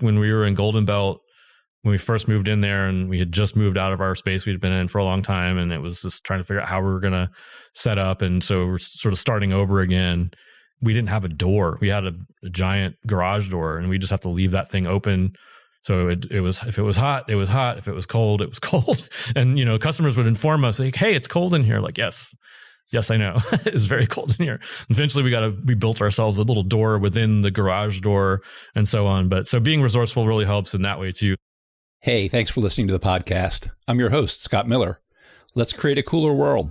when we were in Golden Belt, when we first moved in there and we had just moved out of our space we'd been in for a long time. And it was just trying to figure out how we were going to set up. And so we're sort of starting over again. We didn't have a door. We had a giant garage door and we just have to leave that thing open. So it was, if it was hot, it was hot. If it was cold, it was cold. And, customers would inform us like, hey, it's cold in here. Like, yes, I know. It's very cold in here. Eventually we built ourselves a little door within the garage door and so on. But so being resourceful really helps in that way too. Hey, thanks for listening to the podcast. I'm your host, Scott Miller. Let's create a cooler world.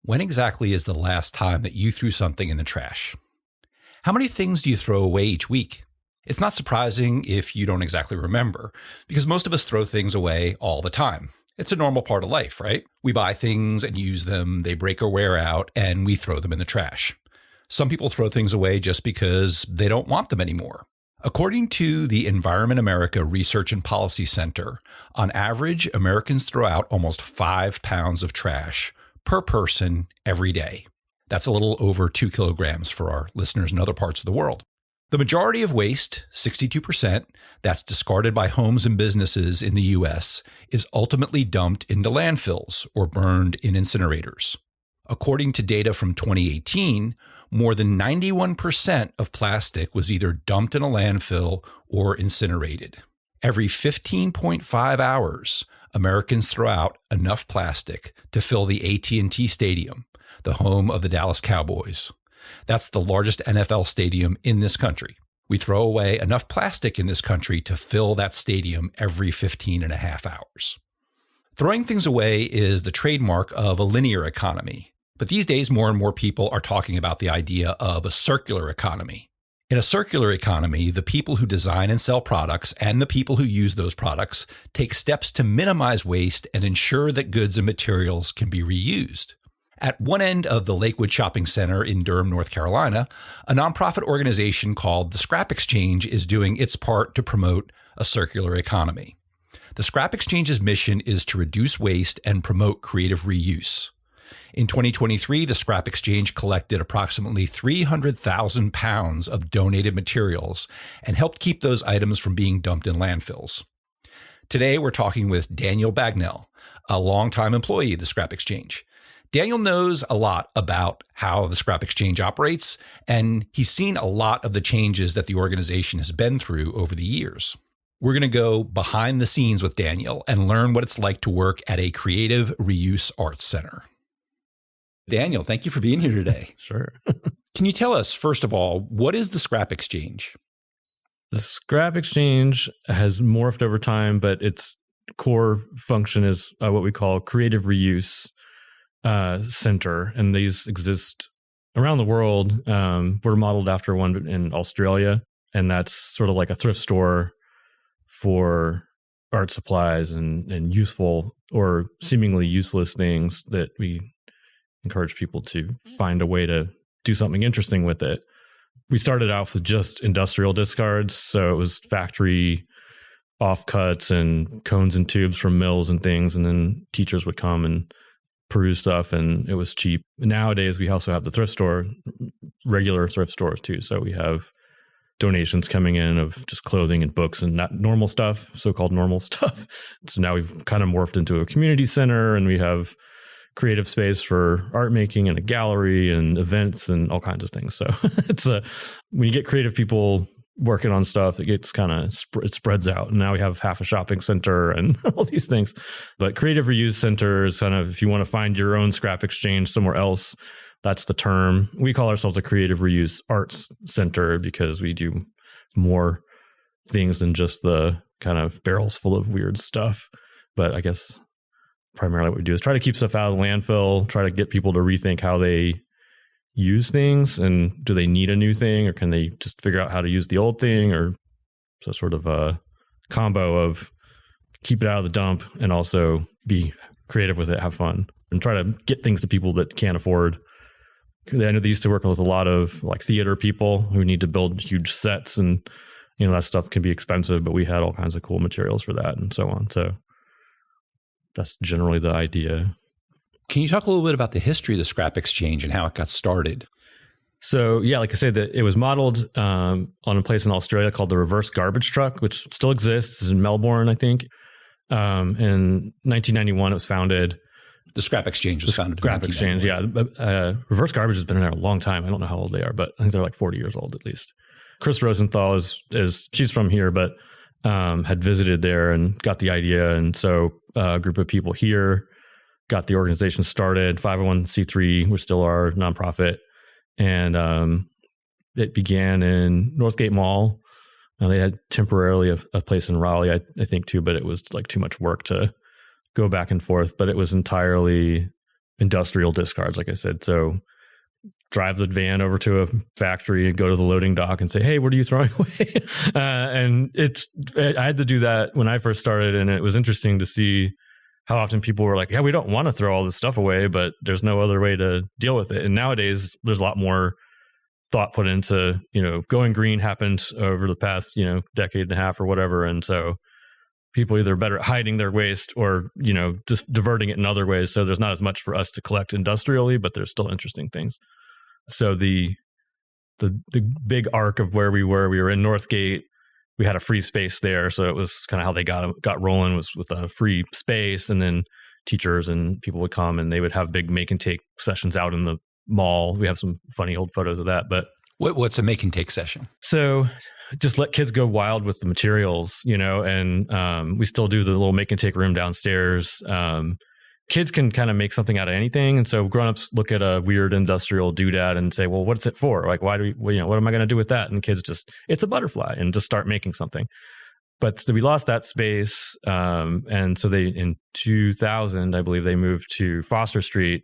When exactly is the last time that you threw something in the trash? How many things do you throw away each week? It's not surprising if you don't exactly remember, because most of us throw things away all the time. It's a normal part of life, right? We buy things and use them, they break or wear out, and we throw them in the trash. Some people throw things away just because they don't want them anymore. According to the Environment America Research and Policy Center, on average, Americans throw out almost 5 pounds of trash per person every day. That's a little over 2 kilograms for our listeners in other parts of the world. The majority of waste, 62%, that's discarded by homes and businesses in the U.S., is ultimately dumped into landfills or burned in incinerators. According to data from 2018, more than 91% of plastic was either dumped in a landfill or incinerated. Every 15.5 hours, Americans throw out enough plastic to fill the AT&T Stadium, the home of the Dallas Cowboys. That's the largest NFL stadium in this country. We throw away enough plastic in this country to fill that stadium every 15 and a half hours. Throwing things away is the trademark of a linear economy. But these days, more and more people are talking about the idea of a circular economy. In a circular economy, the people who design and sell products and the people who use those products take steps to minimize waste and ensure that goods and materials can be reused. At one end of the Lakewood Shopping Center in Durham, North Carolina, a nonprofit organization called the Scrap Exchange is doing its part to promote a circular economy. The Scrap Exchange's mission is to reduce waste and promote creative reuse. In 2023, the Scrap Exchange collected approximately 300,000 pounds of donated materials and helped keep those items from being dumped in landfills. Today, we're talking with Daniel Bagnell, a longtime employee of the Scrap Exchange. Daniel knows a lot about how the Scrap Exchange operates, and he's seen a lot of the changes that the organization has been through over the years. We're going to go behind the scenes with Daniel and learn what it's like to work at a creative reuse arts center. Daniel, thank you for being here today. Sure. Can you tell us, first of all, what is the Scrap Exchange? The Scrap Exchange has morphed over time, but its core function is what we call creative reuse center. And these exist around the world. We're modeled after one in Australia, and that's sort of like a thrift store for art supplies and useful or seemingly useless things that we encourage people to find a way to do something interesting with it. We started out with just industrial discards. So it was factory offcuts and cones and tubes from mills and things. And then teachers would come and peruse stuff and it was cheap. Nowadays, we also have the thrift store, regular thrift stores too. So we have donations coming in of just clothing and books and not normal stuff, so-called normal stuff. So now we've kind of morphed into a community center and we have creative space for art making and a gallery and events and all kinds of things. So when you get creative people working on stuff, it gets kind of, it spreads out. And now we have half a shopping center and all these things. But creative reuse center is kind of, if you want to find your own Scrap Exchange somewhere else, that's the term. We call ourselves a creative reuse arts center because we do more things than just the kind of barrels full of weird stuff. But I guess primarily what we do is try to keep stuff out of the landfill, try to get people to rethink how they use things and do they need a new thing or can they just figure out how to use the old thing, or so sort of a combo of keep it out of the dump and also be creative with it, have fun and try to get things to people that can't afford I know they used to work with a lot of like theater people who need to build huge sets, and that stuff can be expensive, but we had all kinds of cool materials for that and so on. So that's generally the idea. Can you talk a little bit about the history of the scrap exchange and how it got started? So yeah, like I said, that it was modeled on a place in Australia called the reverse garbage truck, which still exists. It's in Melbourne, I think. In 1991, it was founded. The scrap exchange was founded. Scrap exchange, yeah. Reverse garbage has been in there a long time. I don't know how old they are, but I think they're like 40 years old at least. Chris Rosenthal is she's from here, but had visited there and got the idea, and so a group of people here got the organization started. 501c3, we still are nonprofit, and it began in Northgate Mall. They had temporarily a place in Raleigh, I think too, but it was like too much work to go back and forth. But it was entirely industrial discards, like I said. So drive the van over to a factory and go to the loading dock and say, "Hey, what are you throwing away?" And I had to do that when I first started, and it was interesting to see how often people were like, "Yeah, we don't want to throw all this stuff away, but there's no other way to deal with it." And nowadays, there's a lot more thought put into, going green happened over the past, decade and a half or whatever. And so people either are better at hiding their waste or, just diverting it in other ways. So there's not as much for us to collect industrially, but there's still interesting things. So the big arc of where we were in Northgate. We had a free space there. So it was kind of how they got rolling, was with a free space, and then teachers and people would come and they would have big make and take sessions out in the mall. We have some funny old photos of that. But what's a make and take session? So just let kids go wild with the materials, and we still do the little make and take room downstairs. Kids can kind of make something out of anything. And so grownups look at a weird industrial doodad and say, well, what's it for? Like, why do we, what am I going to do with that? And kids it's a butterfly, and just start making something. But so we lost that space. And so in 2000, I believe they moved to Foster Street,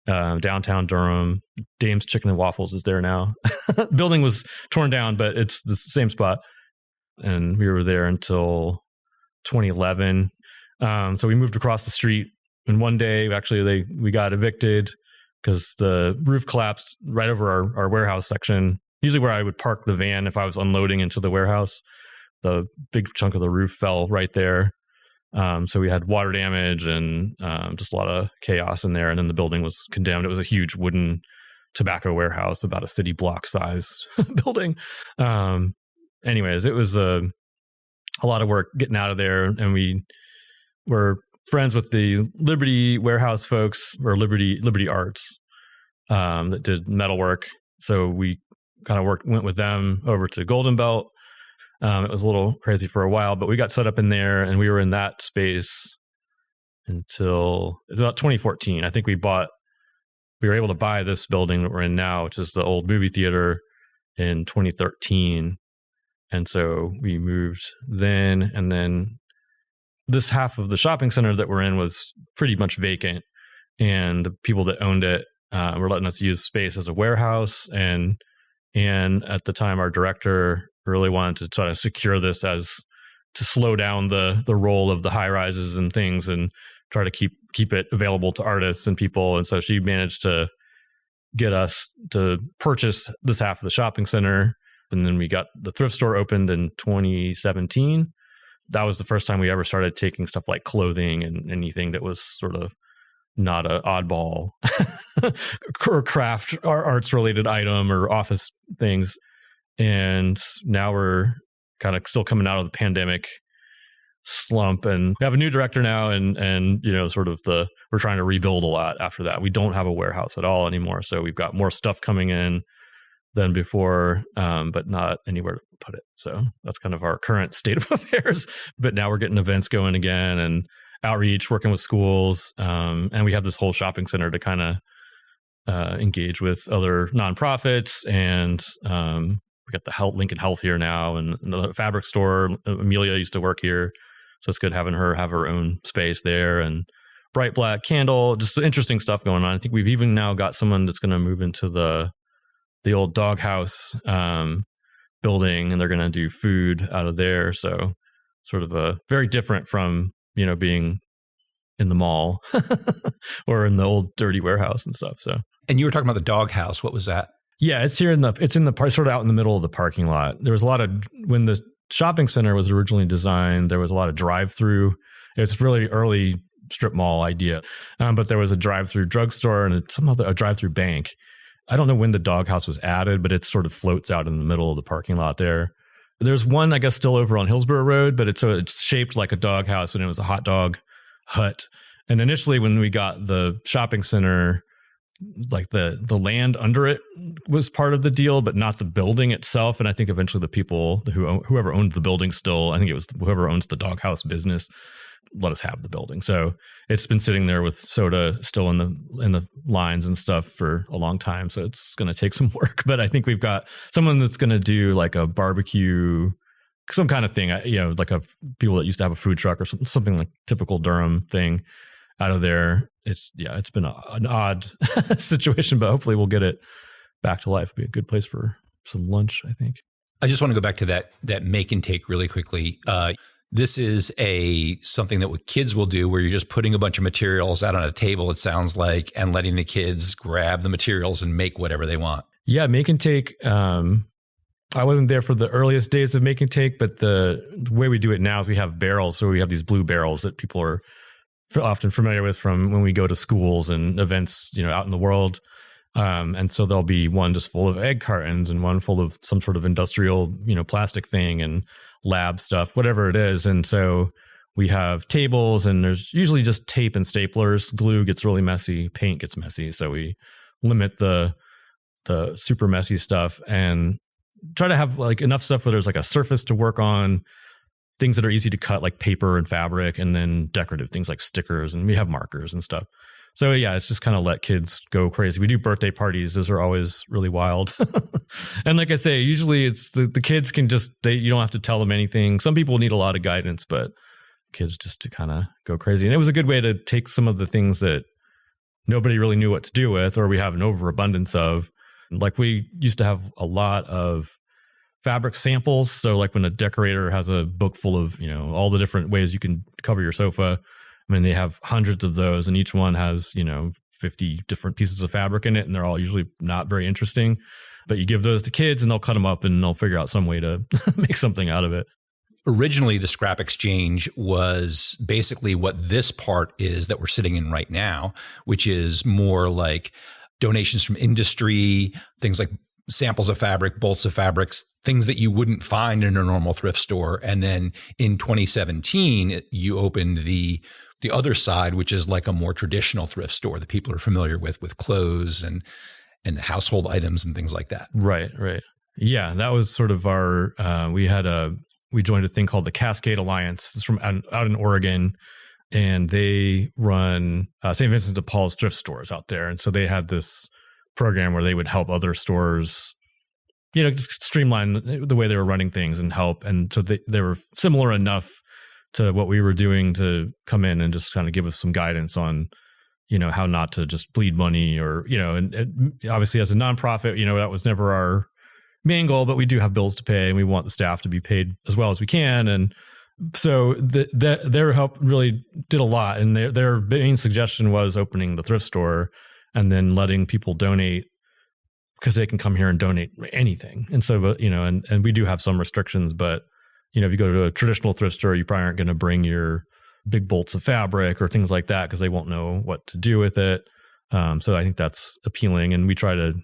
downtown Durham. Dame's Chicken and Waffles is there now. Building was torn down, but it's the same spot. And we were there until 2011. So we moved across the street. And one day, actually, we got evicted because the roof collapsed right over our warehouse section. Usually where I would park the van if I was unloading into the warehouse, the big chunk of the roof fell right there. So we had water damage and just a lot of chaos in there. And then the building was condemned. It was a huge wooden tobacco warehouse, about a city block size building. Anyways, it was a lot of work getting out of there. And we were friends with the Liberty Warehouse folks, or Liberty Arts, that did metalwork. So we kind of went with them over to Golden Belt. It was a little crazy for a while, but we got set up in there, and we were in that space until about 2014. I think we were able to buy this building that we're in now, which is the old movie theater, in 2013. And so we moved then, and then this half of the shopping center that we're in was pretty much vacant, and the people that owned it were letting us use space as a warehouse. And at the time, our director really wanted to try to secure this to slow down the role of the high rises and things, and try to keep it available to artists and people. And so she managed to get us to purchase this half of the shopping center. And then we got the thrift store opened in 2017. That was the first time we ever started taking stuff like clothing and anything that was sort of not an oddball or craft or arts related item or office things. And now we're kind of still coming out of the pandemic slump, and we have a new director now, and sort of we're trying to rebuild a lot after that. We don't have a warehouse at all anymore. So we've got more stuff coming in than before, but not anywhere to put it. So that's kind of our current state of affairs. But now we're getting events going again, and outreach, working with schools. And we have this whole shopping center to kind of engage with other nonprofits. And we got the Lincoln Health here now, and the fabric store. Amelia used to work here, so it's good having her have her own space there. And Bright Black Candle, just interesting stuff going on. I think we've even now got someone that's going to move into the old doghouse building, and they're going to do food out of there. So sort of a very different from, being in the mall or in the old dirty warehouse and stuff. So, And you were talking about the doghouse. What was that? yeah, it's in the sort of out in the middle of the parking lot. There was a lot of, when the shopping center was originally designed, there was a lot of drive-through. It's really early strip mall idea. But there was a drive-through drugstore and a drive-through bank. I don't know when the doghouse was added, but it sort of floats out in the middle of the parking lot there. There's one, I guess, still over on Hillsborough Road, but it's shaped like a doghouse, and it was a hot dog hut. And initially, when we got the shopping center, like the land under it was part of the deal, but not the building itself. And I think eventually the people whoever owned the building still, I think it was whoever owns the doghouse business, let us have the building. So it's been sitting there with soda still in the lines and stuff for a long time. So it's going to take some work, but I think we've got someone that's going to do like a barbecue, some kind of thing, like people that used to have a food truck or something like typical Durham thing out of there. It's been an odd situation, but hopefully we'll get it back to life. It'll be a good place for some lunch, I think. I just want to go back to that make and take really quickly. This is something that what kids will do, where you're just putting a bunch of materials out on a table, it sounds like, and letting the kids grab the materials and make whatever they want. Yeah, make and take. I wasn't there for the earliest days of make and take, but the way we do it now is we have barrels. So we have these blue barrels that people are often familiar with from when we go to schools and events, out in the world. And so there'll be one just full of egg cartons and one full of some sort of industrial, plastic thing and lab stuff, whatever it is. And so we have tables, and there's usually just tape and staplers. Glue gets really messy. Paint gets messy. So we limit the super messy stuff and try to have like enough stuff where there's like a surface to work on, things that are easy to cut like paper and fabric, and then decorative things like stickers, and we have markers and stuff. So yeah, it's just kind of let kids go crazy. We do birthday parties. Those are always really wild. And like I say, usually it's the kids can you don't have to tell them anything. Some people need a lot of guidance, but kids just to kind of go crazy. And it was a good way to take some of the things that nobody really knew what to do with, or we have an overabundance of. Like we used to have a lot of fabric samples. So like when a decorator has a book full of, all the different ways you can cover your sofa, they have hundreds of those, and each one has, 50 different pieces of fabric in it, and they're all usually not very interesting. But you give those to kids and they'll cut them up and they'll figure out some way to make something out of it. Originally, the scrap exchange was basically what this part is that we're sitting in right now, which is more like donations from industry, things like samples of fabric, bolts of fabrics, things that you wouldn't find in a normal thrift store. And then in 2017, you opened the other side, which is like a more traditional thrift store that people are familiar with clothes and household items and things like that. Right. Yeah, that was sort of our, we joined a thing called the Cascade Alliance. It's from out in Oregon, and they run St. Vincent de Paul's thrift stores out there. And so they had this program where they would help other stores, just streamline the way they were running things and help. And so they were similar enough to what we were doing to come in and just kind of give us some guidance on, how not to just bleed money or, and obviously as a nonprofit, that was never our main goal, but we do have bills to pay and we want the staff to be paid as well as we can. And so their help really did a lot. And their main suggestion was opening the thrift store and then letting people donate, because they can come here and donate anything. And so, and we do have some restrictions, but, if you go to a traditional thrift store, you probably aren't going to bring your big bolts of fabric or things like that because they won't know what to do with it. So I think that's appealing. And we try to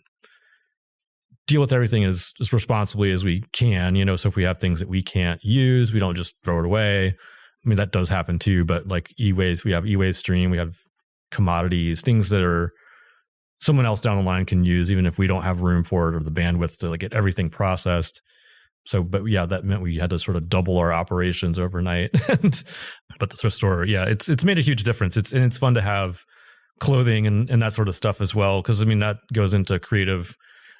deal with everything as responsibly as we can, so if we have things that we can't use, we don't just throw it away. That does happen too, but like e-waste, we have e-waste stream, we have commodities, things that are someone else down the line can use, even if we don't have room for it or the bandwidth to get everything processed. So, but yeah, that meant we had to sort of double our operations overnight. But the thrift store, yeah, it's made a huge difference. It's fun to have clothing and that sort of stuff as well, because that goes into creative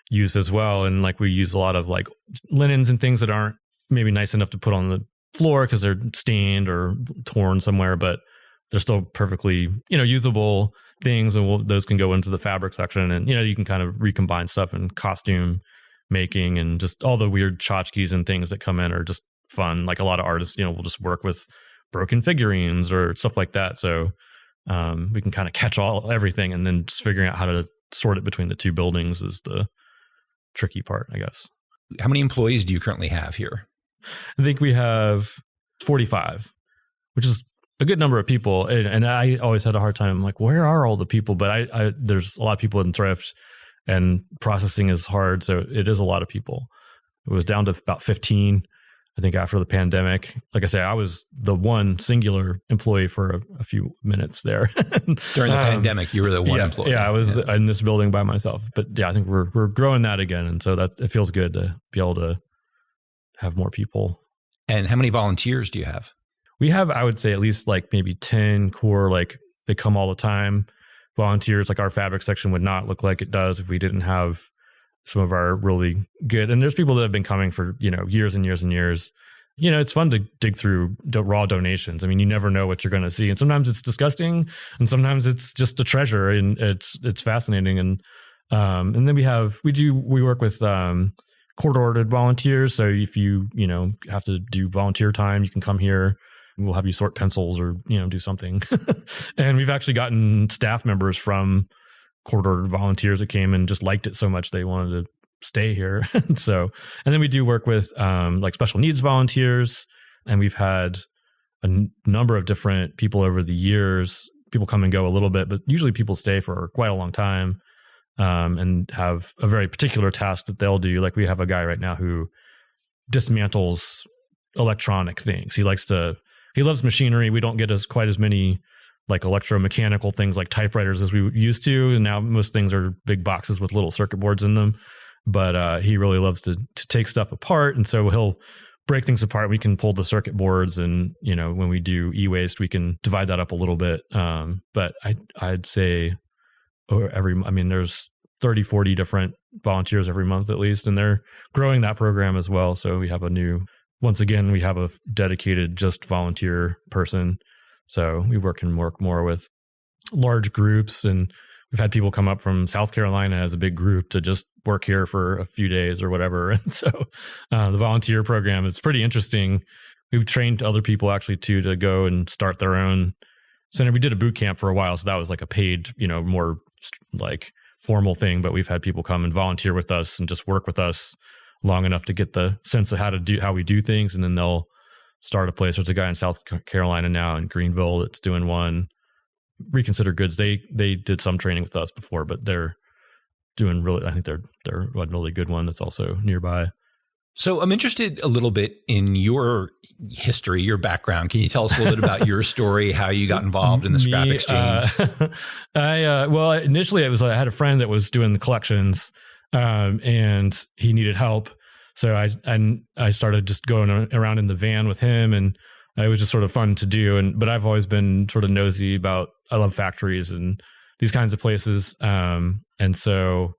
use as well. And like we use a lot of like linens and things that aren't maybe nice enough to put on the floor because they're stained or torn somewhere, but they're still perfectly usable things, and those can go into the fabric section, and you can kind of recombine stuff and costume making, and just all the weird tchotchkes and things that come in are just fun. Like a lot of artists, will just work with broken figurines or stuff like that. So We can kind of catch everything, and then just figuring out how to sort it between the two buildings is the tricky part, I guess. How many employees do you currently have here? I think we have 45, which is a good number of people. And I always had a hard time. I'm like, where are all the people? But there's a lot of people in thrift, and processing is hard. So it is a lot of people. It was down to about 15, I think, after the pandemic. Like I say, I was the one singular employee for a few minutes there. During the pandemic, you were the one employee. Yeah, I was in this building by myself. But yeah, I think we're growing that again. And so that it feels good to be able to have more people. And how many volunteers do you have? We have, I would say, at least like maybe 10 core, like they come all the time. Volunteers, like our fabric section would not look like it does if we didn't have some of our really good. And there's people that have been coming for, years and years and years. It's fun to dig through raw donations. I mean, you never know what you're going to see. And sometimes it's disgusting, and sometimes it's just a treasure, and it's fascinating. And then we work with court-ordered volunteers. So if you have to do volunteer time, you can come here. We'll have you sort pencils or do something. And we've actually gotten staff members from court-ordered volunteers that came and just liked it so much they wanted to stay here. And then we do work with like special needs volunteers, and we've had a number of different people over the years. People come and go a little bit, but usually people stay for quite a long time. And have a very particular task that they'll do. Like we have a guy right now who dismantles electronic things. He loves machinery. We don't get quite as many like electromechanical things like typewriters as we used to. And now most things are big boxes with little circuit boards in them. But he really loves to take stuff apart. And so he'll break things apart. We can pull the circuit boards, and, when we do e-waste, we can divide that up a little bit. But I'd say there's 30, 40 different volunteers every month at least, and they're growing that program as well. So we have once again, we have a dedicated just volunteer person. So we work more with large groups, and we've had people come up from South Carolina as a big group to just work here for a few days or whatever. And so the volunteer program is pretty interesting. We've trained other people actually too to go and start their own center. We did a boot camp for a while, so that was like a paid, more like formal thing. But we've had people come and volunteer with us and just work with us long enough to get the sense of how we do things, and then they'll start a place. There's a guy in South Carolina now in Greenville that's doing one. Reconsider Goods. They did some training with us before, but they're doing really. I think they're a really good one that's also nearby. So I'm interested a little bit in your history, your background. Can you tell us a little bit about your story, how you got involved in the scrap exchange? Well, initially I had a friend that was doing the collections, and he needed help. So I started just going around in the van with him, and it was just sort of fun to do. But I've always been sort of nosy about, I love factories and these kinds of places. And so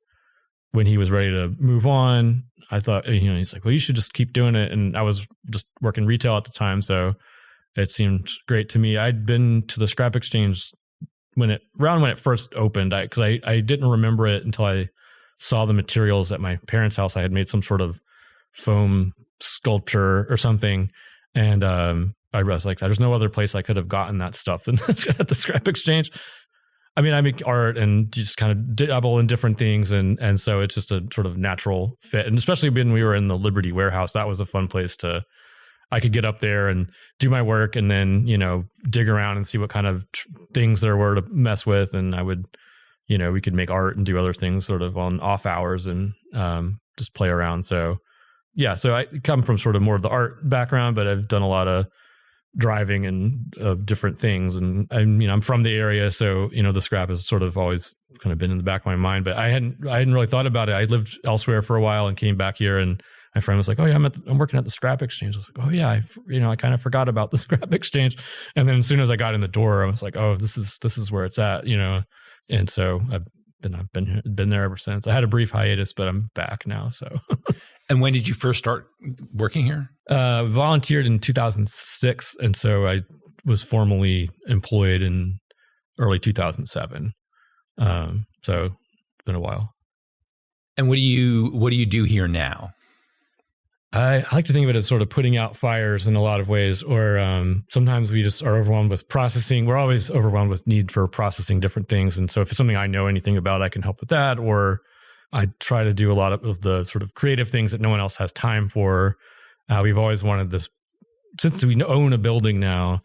when he was ready to move on, I thought, he's like, well, you should just keep doing it. And I was just working retail at the time, so it seemed great to me. I'd been to the scrap exchange when it first opened, because I didn't remember it until I saw the materials at my parents' house. I had made some sort of foam sculpture or something, and I was like, there's no other place I could have gotten that stuff than at the scrap exchange. I mean, I make art and just kind of dabble in different things. And so it's just a sort of natural fit. And especially when we were in the Liberty warehouse, that was a fun place I could get up there and do my work, and then, dig around and see what kind of things there were to mess with. And I would, we could make art and do other things sort of on off hours and just play around. So yeah, so I come from sort of more of the art background, but I've done a lot of driving and different things. And I'm from the area, so the scrap has sort of always kind of been in the back of my mind. But I hadn't really thought about it. I lived elsewhere for a while and came back here, and my friend was like, "Oh yeah, I'm working at the scrap exchange." I was like, "Oh yeah, I kind of forgot about the scrap exchange." And then as soon as I got in the door, I was like, "Oh, this is where it's at," And so I've been there ever since. I had a brief hiatus, but I'm back now. So. And when did you first start working here? Volunteered in 2006, and so I was formally employed in early 2007. So it's been a while. And what do you do here now? I like to think of it as sort of putting out fires in a lot of ways, or sometimes we just are overwhelmed with processing. We're always overwhelmed with need for processing different things. And so if it's something I know anything about, I can help with that. Or I try to do a lot of the sort of creative things that no one else has time for. We've always wanted this, since we own a building now,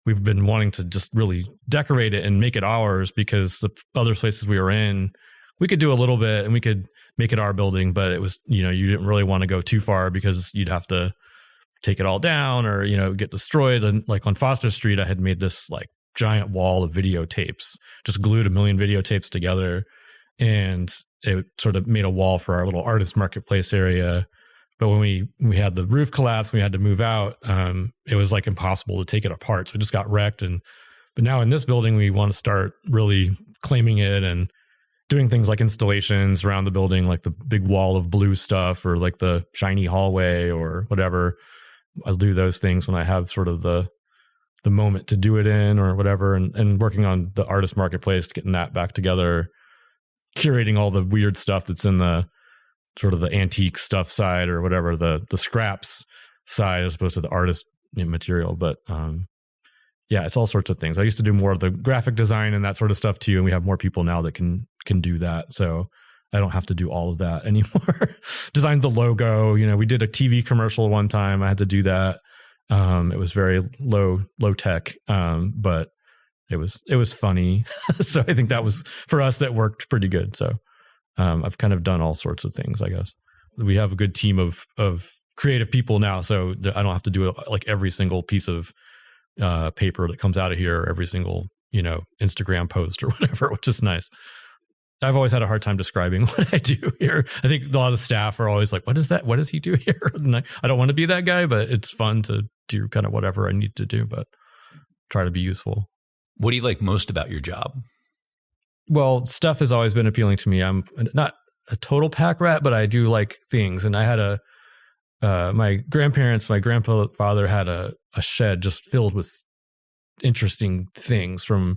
we've been wanting to just really decorate it and make it ours, because the other places we were in, we could do a little bit and we could make it our building, but it was, you didn't really want to go too far because you'd have to take it all down or, get destroyed. And like on Foster Street, I had made this like giant wall of videotapes, just glued a million videotapes together. And it sort of made a wall for our little artist marketplace area. But when we had the roof collapse, we had to move out. It was like impossible to take it apart. So it just got wrecked. But now in this building, we want to start really claiming it and doing things like installations around the building, like the big wall of blue stuff or like the shiny hallway or whatever. I'll do those things when I have sort of the moment to do it in or whatever, and working on the artist marketplace, getting that back together, curating all the weird stuff that's in the sort of the antique stuff side or whatever, the scraps side as opposed to the artist material. But yeah, it's all sorts of things. I used to do more of the graphic design and that sort of stuff too. And we have more people now that can do that. So I don't have to do all of that anymore. Designed the logo. We did a TV commercial one time. I had to do that. It was very low tech, but it was funny. So I think that was, for us, that worked pretty good. So I've kind of done all sorts of things, I guess. We have a good team of creative people now. So I don't have to do like every single piece of paper that comes out of here, every single, Instagram post or whatever, which is nice. I've always had a hard time describing what I do here. I think a lot of staff are always like, what is that? What does he do here? And I don't want to be that guy, but it's fun to do kind of whatever I need to do, but try to be useful. What do you like most about your job? Well, stuff has always been appealing to me. I'm not a total pack rat, but I do like things. And I had my grandfather had a shed just filled with interesting things from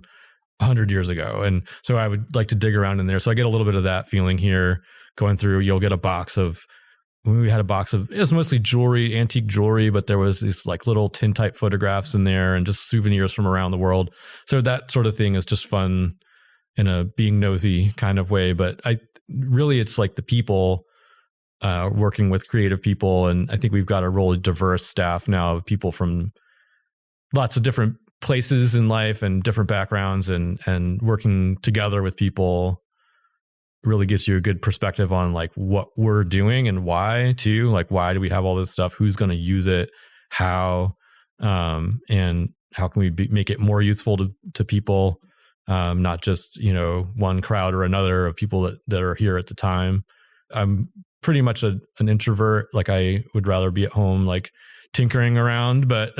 100 years ago. And so I would like to dig around in there. So I get a little bit of that feeling here going through. You'll get we had a box of, it was mostly jewelry, antique jewelry, but there was these like little tin type photographs in there and just souvenirs from around the world. So that sort of thing is just fun in a being nosy kind of way. But it's like the people working with creative people. And I think we've got a really diverse staff now of people from lots of different places in life and different backgrounds, and working together with people really gives you a good perspective on like what we're doing and why too. Like, why do we have all this stuff? Who's going to use it? How? And how can we make it more useful to people? Not just, one crowd or another of people that are here at the time. I'm pretty much an introvert. Like, I would rather be at home, like tinkering around, but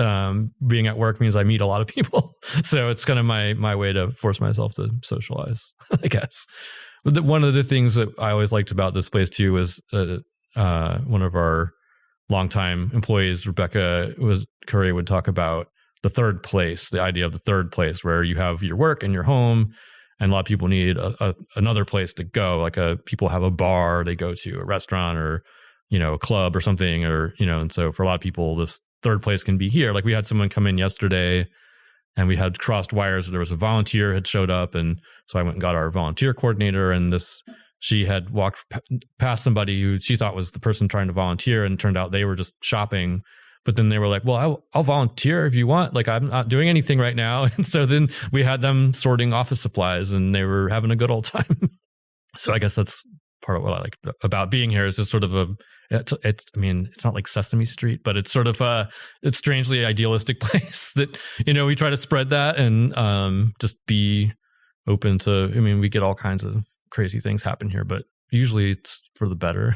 being at work means I meet a lot of people. So it's kind of my way to force myself to socialize, I guess. But one of the things that I always liked about this place too was one of our longtime employees, Rebecca Curry, would talk about the third place, the idea of the third place, where you have your work and your home, and a lot of people need another place to go. Like people have a bar they go to, a restaurant, or a club or something, or and so for a lot of people, this third place can be here. Like, we had someone come in yesterday, and we had crossed wires. There was a volunteer had showed up, and so I went and got our volunteer coordinator, and she had walked past somebody who she thought was the person trying to volunteer, and it turned out they were just shopping. But then they were like, well, I'll volunteer if you want. Like, I'm not doing anything right now. And so then we had them sorting office supplies, and they were having a good old time. So I guess that's part of what I like about being here, is just sort of it's not like Sesame Street, but it's sort of it's strangely idealistic place that, we try to spread that and just be open to, we get all kinds of crazy things happen here, but usually it's for the better.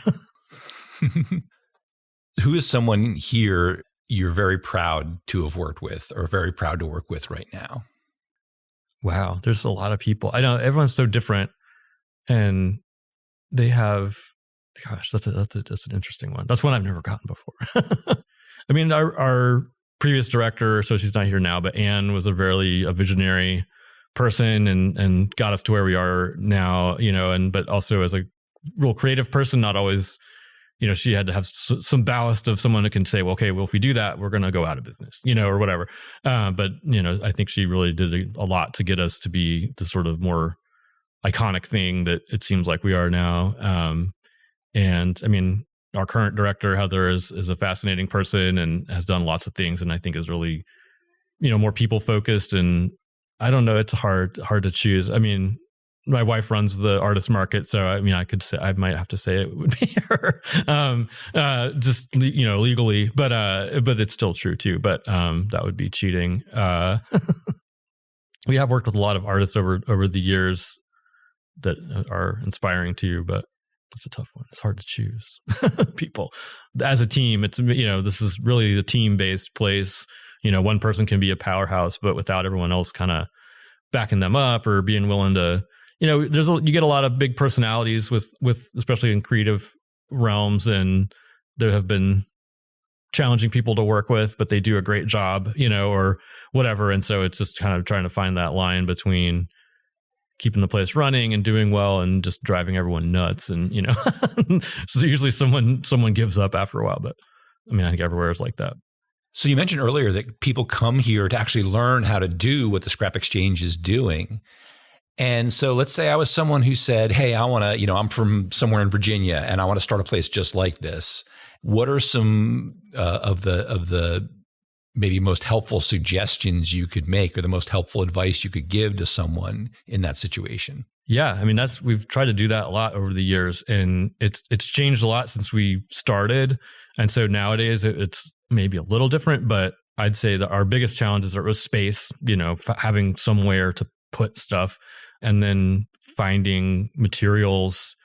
Who is someone here you're very proud to have worked with, or very proud to work with right now? Wow, there's a lot of people. I know everyone's so different, and they have, gosh, that's an interesting one. That's one I've never gotten before. I mean, our previous director, so she's not here now, but Anne was a visionary person and got us to where we are now, but also as a real creative person, not always, she had to have some ballast of someone that can say, well, okay, well, if we do that, we're going to go out of business, or whatever. But I think she really did a lot to get us to be the sort of more iconic thing that it seems like we are now. And I mean, our current director, Heather, is a fascinating person and has done lots of things. And I think is really, more people focused. And I don't know, it's hard to choose. I mean, my wife runs the artist market. So, I mean, I might have to say it would be her, just, legally, but it's still true too. But, that would be cheating. We have worked with a lot of artists over the years that are inspiring to you, but it's a tough one. It's hard to choose people as a team. It's, this is really a team-based place. One person can be a powerhouse, but without everyone else kind of backing them up or being willing to, you get a lot of big personalities with especially in creative realms, and there have been challenging people to work with, but they do a great job, or whatever. And so it's just kind of trying to find that line between keeping the place running and doing well and just driving everyone nuts. And, so usually someone gives up after a while, but I mean, I think everywhere is like that. So you mentioned earlier that people come here to actually learn how to do what the Scrap Exchange is doing. And so let's say I was someone who said, hey, I want to, I'm from somewhere in Virginia and I want to start a place just like this. What are some of the maybe most helpful suggestions you could make, or the most helpful advice you could give to someone in that situation? Yeah, I mean, we've tried to do that a lot over the years, and it's changed a lot since we started. And so nowadays it's maybe a little different, but I'd say that our biggest challenges are with space, having somewhere to put stuff, and then finding materials.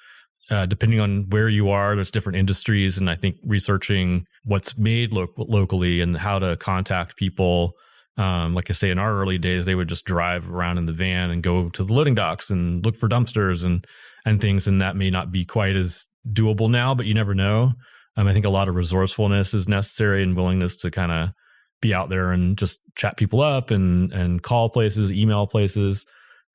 Depending on where you are, there's different industries. And I think researching what's made locally and how to contact people. Like I say, in our early days, they would just drive around in the van and go to the loading docks and look for dumpsters and things. And that may not be quite as doable now, but you never know. I think a lot of resourcefulness is necessary and willingness to kind of be out there and just chat people up and call places, email places.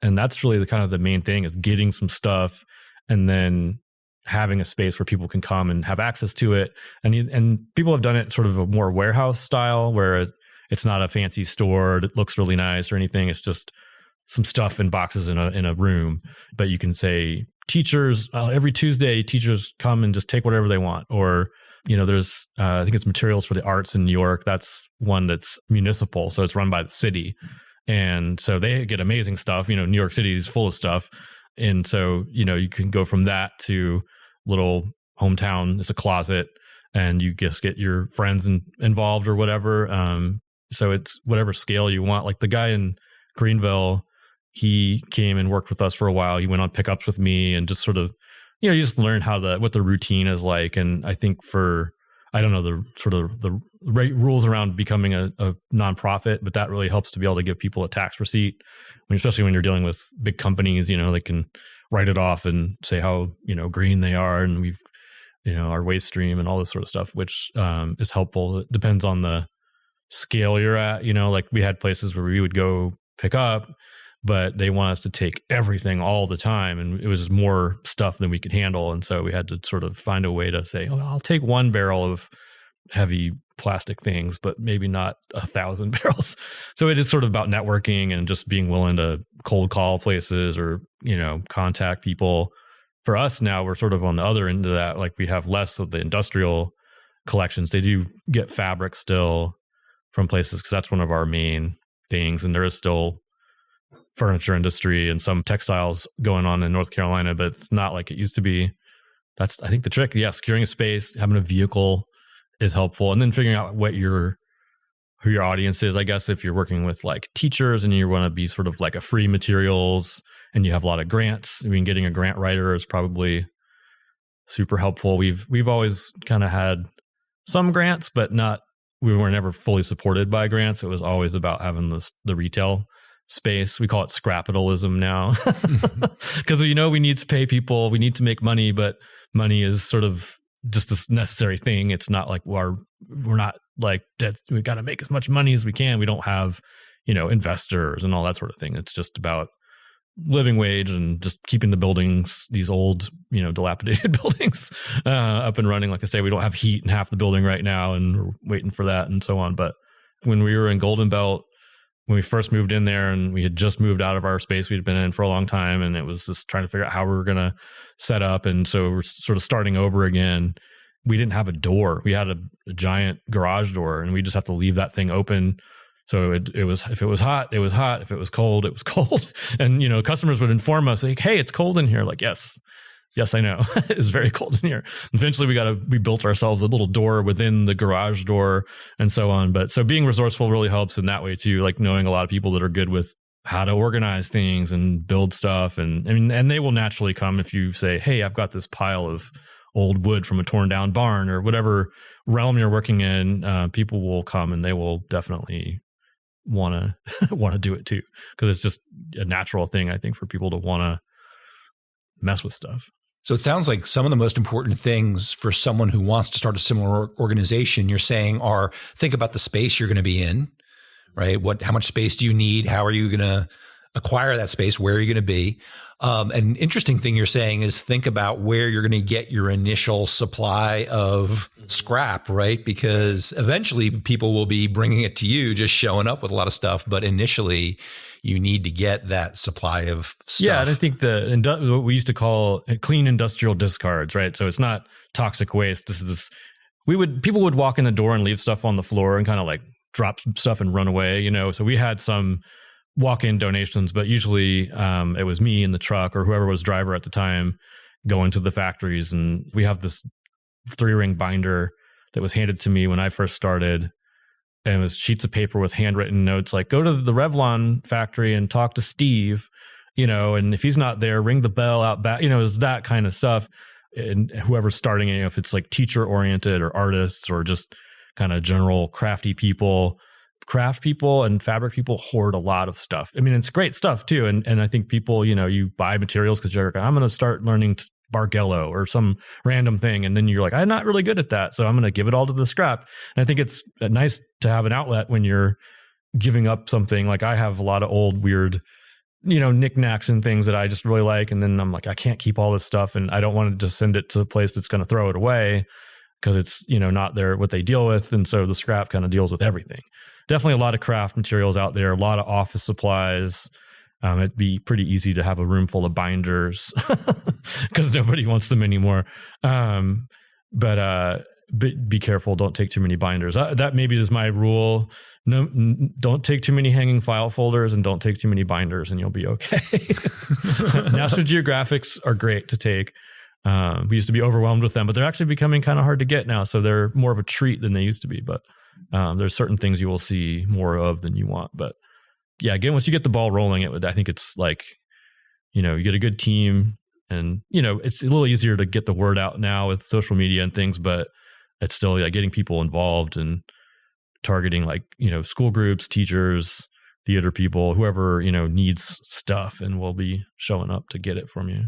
And that's really the main thing, is getting some stuff and then having a space where people can come and have access to it. And people have done it sort of a more warehouse style, where it's not a fancy store that looks really nice or anything. It's just some stuff in boxes in a room. But you can say, teachers, every Tuesday, teachers come and just take whatever they want. Or, there's, I think it's Materials for the Arts in New York. That's one that's municipal. So it's run by the city. And so they get amazing stuff. New York City is full of stuff. And so, you can go from that to little hometown. It's a closet, and you just get your friends involved or whatever. So it's whatever scale you want. Like the guy in Greenville, he came and worked with us for a while. He went on pickups with me and just sort of, you just learn what the routine is like. And I think I don't know the sort of the rules around becoming a nonprofit, but that really helps to be able to give people a tax receipt, especially when you're dealing with big companies. They can write it off and say how green they are, and we've our waste stream and all this sort of stuff, which is helpful. It depends on the scale you're at. Like we had places where we would go pick up, but they want us to take everything all the time, and it was just more stuff than we could handle. And so we had to sort of find a way to say, I'll take 1 barrel of heavy plastic things, but maybe not 1,000 barrels. So it is sort of about networking and just being willing to cold call places or, contact people. For us now, we're sort of on the other end of that. Like we have less of the industrial collections. They do get fabric still from places, because that's one of our main things. And there is still furniture industry and some textiles going on in North Carolina, but it's not like it used to be. That's, I think, the trick. Yeah, securing a space, having a vehicle is helpful, and then figuring out who your audience is. I guess if you're working with like teachers and you want to be sort of like a free materials and you have a lot of grants, getting a grant writer is probably super helpful. We've always kind of had some grants, but we were never fully supported by grants. It was always about having the retail space. We call it scrapitalism now, because we need to pay people, we need to make money, but money is sort of just this necessary thing. It's not like we're not like dead. We got to make as much money as we can. We don't have investors and all that sort of thing. It's just about living wage and just keeping the buildings, these old, dilapidated buildings, up and running. Like I say, we don't have heat in half the building right now, and we're waiting for that and so on. But when we were in Golden Belt, when we first moved in there, and we had just moved out of our space we'd been in for a long time, and it was just trying to figure out how we were going to set up. And so we're sort of starting over again. We didn't have a door. We had a giant garage door, and we just have to leave that thing open. So it was, if it was hot, it was hot. If it was cold, it was cold. And, customers would inform us like, hey, it's cold in here. Like, yes, I know. It's very cold in here. Eventually we built ourselves a little door within the garage door and so on. But so being resourceful really helps in that way too. Like knowing a lot of people that are good with how to organize things and build stuff. And they will naturally come if you say, hey, I've got this pile of old wood from a torn down barn or whatever realm you're working in. People will come and they will definitely want to do it too, because it's just a natural thing, I think, for people to want to mess with stuff. So it sounds like some of the most important things for someone who wants to start a similar organization, you're saying, are think about the space you're going to be in, right? How much space do you need? How are you going to acquire that space? Where are you going to be? An interesting thing you're saying is think about where you're going to get your initial supply of scrap, right? Because eventually people will be bringing it to you, just showing up with a lot of stuff. But initially you need to get that supply of stuff. Yeah. And I think what we used to call clean industrial discards, right? So it's not toxic waste. People would walk in the door and leave stuff on the floor and kind of like drop stuff and run away, So we had some walk-in donations, but usually it was me in the truck or whoever was driver at the time going to the factories. And we have this 3-ring binder that was handed to me when I first started, and it was sheets of paper with handwritten notes like, go to the Revlon factory and talk to Steve, and if he's not there, ring the bell out back, it was that kind of stuff. And whoever's starting it, if it's like teacher oriented or artists or just kind of general crafty people, craft people and fabric people hoard a lot of stuff. I mean, it's great stuff too. And I think people, you buy materials because you're like, I'm going to start learning Bargello or some random thing. And then you're like, I'm not really good at that, so I'm going to give it all to the scrap. And I think it's nice to have an outlet when you're giving up something. Like I have a lot of old, weird, knickknacks and things that I just really like. And then I'm like, I can't keep all this stuff. And I don't want to just send it to a place that's going to throw it away because it's, not what they deal with. And so the scrap kind of deals with everything. Definitely a lot of craft materials out there, a lot of office supplies. It'd be pretty easy to have a room full of binders because nobody wants them anymore. But be careful. Don't take too many binders. That maybe is my rule. No, don't take too many hanging file folders and don't take too many binders and you'll be okay. National Geographics are great to take. We used to be overwhelmed with them, but they're actually becoming kind of hard to get now. So they're more of a treat than they used to be. But there's certain things you will see more of than you want. But yeah, again, once you get the ball rolling, I think it's like, you get a good team and, it's a little easier to get the word out now with social media and things, but it's still like getting people involved and targeting like, school groups, teachers, theater people, whoever, needs stuff and will be showing up to get it from you.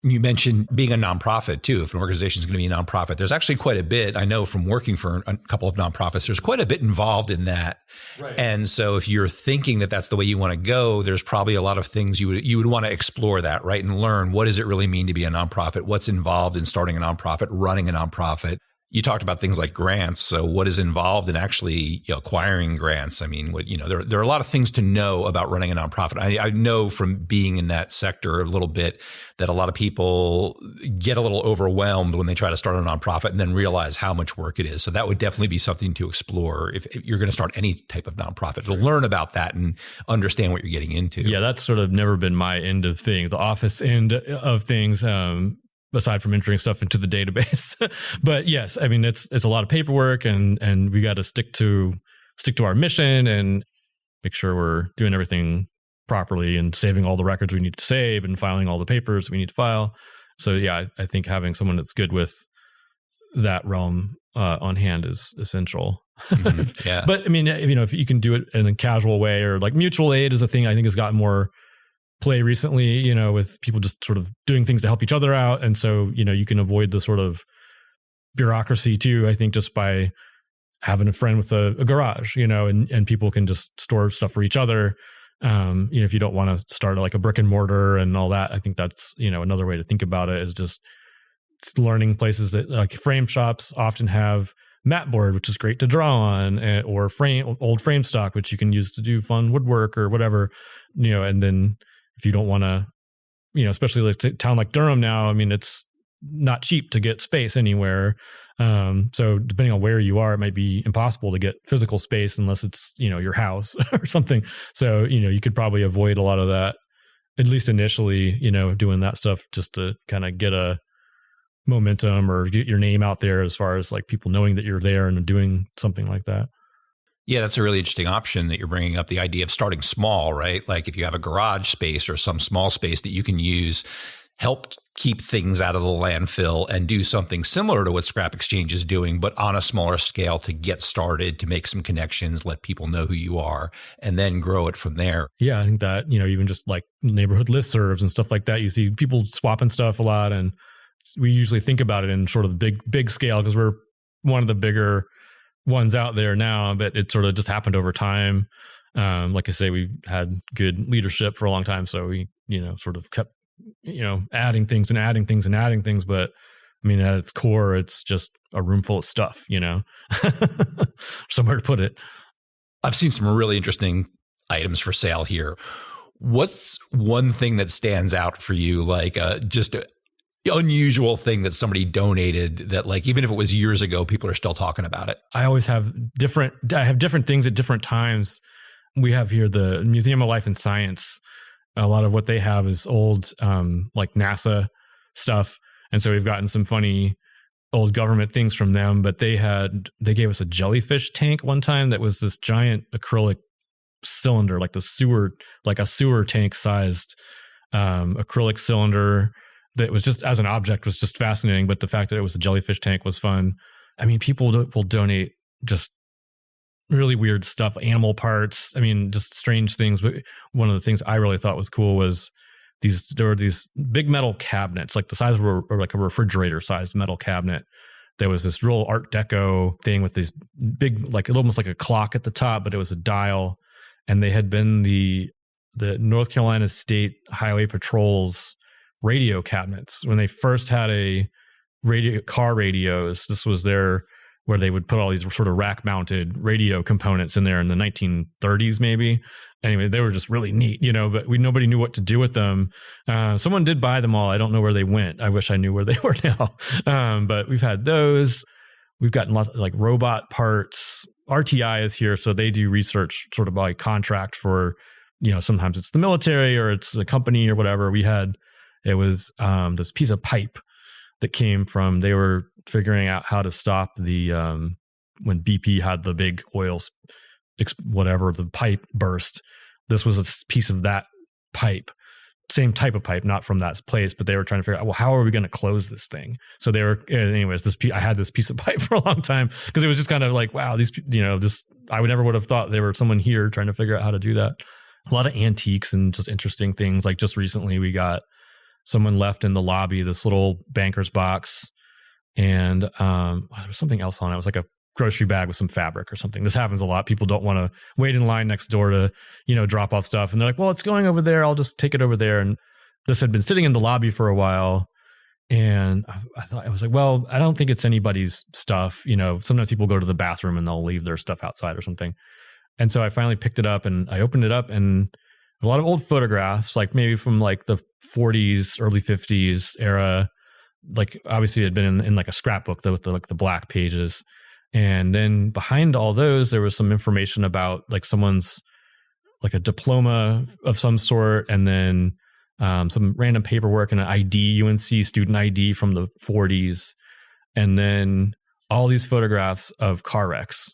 You mentioned being a nonprofit too. If an organization is going to be a nonprofit, there's actually quite a bit. I know from working for a couple of nonprofits, there's quite a bit involved in that. Right. And so if you're thinking that that's the way you want to go, there's probably a lot of things you would want to explore that, right? And learn, what does it really mean to be a nonprofit? What's involved in starting a nonprofit, running a nonprofit? You talked about things like grants. So what is involved in actually acquiring grants? I mean, there are a lot of things to know about running a nonprofit. I know from being in that sector a little bit that a lot of people get a little overwhelmed when they try to start a nonprofit and then realize how much work it is. So that would definitely be something to explore if you're going to start any type of nonprofit, to learn about that and understand what you're getting into. Yeah, that's sort of never been my end of things, the office end of things. Aside from entering stuff into the database. But yes, I mean, it's a lot of paperwork and we got to stick to our mission and make sure we're doing everything properly and saving all the records we need to save and filing all the papers we need to file. So yeah, I think having someone that's good with that realm on hand is essential. Mm-hmm. Yeah. But I mean, if you can do it in a casual way, or like mutual aid is a thing I think has gotten more play recently, with people just sort of doing things to help each other out. And so, you can avoid the sort of bureaucracy too, I think, just by having a friend with a garage, and people can just store stuff for each other. If you don't want to start like a brick and mortar and all that, I think that's, another way to think about it is just learning places that like frame shops often have mat board, which is great to draw on, or old frame stock, which you can use to do fun woodwork or whatever, and then if you don't want to, especially like a town like Durham now, I mean, it's not cheap to get space anywhere. So depending on where you are, it might be impossible to get physical space unless it's, your house or something. So, you could probably avoid a lot of that, at least initially, doing that stuff just to kind of get a momentum or get your name out there as far as like people knowing that you're there and doing something like that. Yeah, that's a really interesting option that you're bringing up, the idea of starting small, right? Like if you have a garage space or some small space that you can use, help keep things out of the landfill and do something similar to what Scrap Exchange is doing, but on a smaller scale to get started, to make some connections, let people know who you are, and then grow it from there. Yeah, I think that, even just like neighborhood listservs and stuff like that, you see people swapping stuff a lot, and we usually think about it in sort of the big scale because we're one of the bigger ones out there now, but it sort of just happened over time. Like I say, we had good leadership for a long time, so we, sort of kept, adding things and adding things and adding things. But I mean, at its core, it's just a room full of stuff, somewhere to put it. I've seen some really interesting items for sale here. What's one thing that stands out for you, like just a unusual thing that somebody donated that, like, even if it was years ago, people are still talking about it? I always have different things at different times. We have here the Museum of Life and Science. A lot of what they have is old, like NASA stuff. And so we've gotten some funny old government things from them, but they gave us a jellyfish tank one time that was this giant acrylic cylinder, like a sewer tank sized, acrylic cylinder that was just, as an object, was just fascinating. But the fact that it was a jellyfish tank was fun. I mean, people will donate just really weird stuff, animal parts. I mean, just strange things. But one of the things I really thought was cool was there were these big metal cabinets, like the size of like a refrigerator sized metal cabinet. There was this real Art Deco thing with these big, like almost like a clock at the top, but it was a dial. And they had been the North Carolina State Highway Patrol's radio cabinets when they first had car radios. This was where they would put all these sort of rack mounted radio components in there in the 1930s, maybe. Anyway, they were just really neat, but nobody knew what to do with them. Someone did buy them all. I don't know where they went. I wish I knew where they were now. But we've had those. We've gotten lots of like robot parts. RTI is here. So they do research sort of by contract for, sometimes it's the military or it's a company or whatever. It was this piece of pipe that came from, they were figuring out how to stop the, when BP had the big oil, the pipe burst. This was a piece of that pipe, same type of pipe, not from that place, but they were trying to figure out, well, how are we going to close this thing? So I had this piece of pipe for a long time because it was just kind of like, wow, I would have thought there were someone here trying to figure out how to do that. A lot of antiques and just interesting things. Like just recently we got someone left in the lobby this little banker's box, and there was something else on it. It was like a grocery bag with some fabric or something. This happens a lot. People don't want to wait in line next door to, drop off stuff. And they're like, well, it's going over there. I'll just take it over there. And this had been sitting in the lobby for a while. And I was like, well, I don't think it's anybody's stuff. Sometimes people go to the bathroom and they'll leave their stuff outside or something. And so I finally picked it up and I opened it up, and a lot of old photographs, like maybe from like the 40s, early 50s era. Like obviously it had been in like a scrapbook with the black pages. And then behind all those, there was some information about like someone's like a diploma of some sort, and then some random paperwork and an ID, UNC student ID from the 40s. And then all these photographs of car wrecks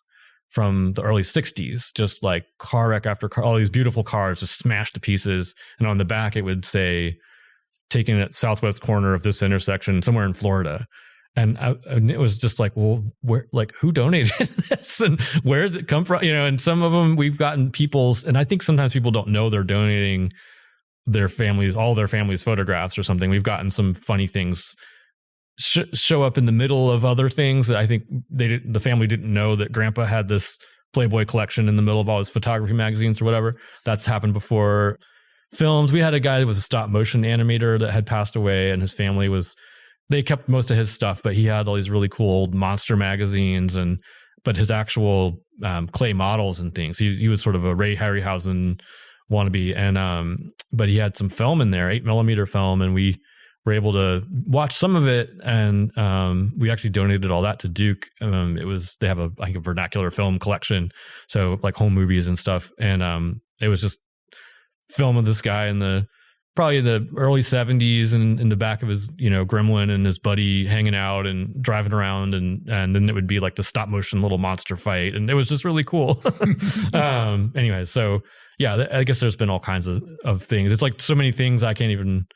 from the early 60s, just like car wreck after car, all these beautiful cars just smashed to pieces. And on the back, it would say, taken at southwest corner of this intersection somewhere in Florida. And it was just like, well, who donated this and where does it come from? And some of them we've gotten people's, and I think sometimes people don't know they're donating all their families' photographs or something. We've gotten some funny things show up in the middle of other things that I think the family didn't know that grandpa had this Playboy collection in the middle of all his photography magazines or whatever. That's happened before. Films. We had a guy that was a stop motion animator that had passed away, and his family they kept most of his stuff, but he had all these really cool old monster magazines but his actual clay models and things. He was sort of a Ray Harryhausen wannabe, and but he had some film in there, 8mm film, and we were able to watch some of it, and we actually donated all that to Duke. They have a vernacular film collection, so like home movies and stuff, and it was just film of this guy probably in the early 70s and in the back of his, Gremlin and his buddy hanging out and driving around. And then it would be like the stop motion little monster fight. And it was just really cool. Anyway, so yeah, I guess there's been all kinds of things. It's like so many things. I can't even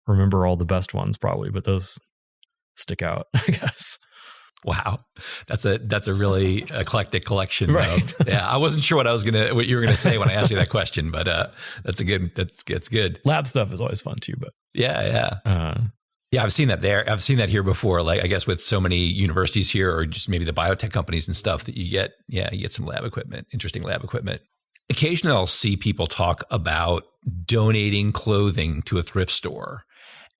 remember all the best ones probably, but those stick out, I guess. Wow. That's a really eclectic collection. Right. Yeah. I wasn't sure what you were going to say when I asked you that question, but that's good. Lab stuff is always fun too, but yeah. Yeah. I've seen that there. I've seen that here before. Like, I guess with so many universities here, or just maybe the biotech companies and stuff, that you get some lab equipment, interesting lab equipment. Occasionally I'll see people talk about donating clothing to a thrift store.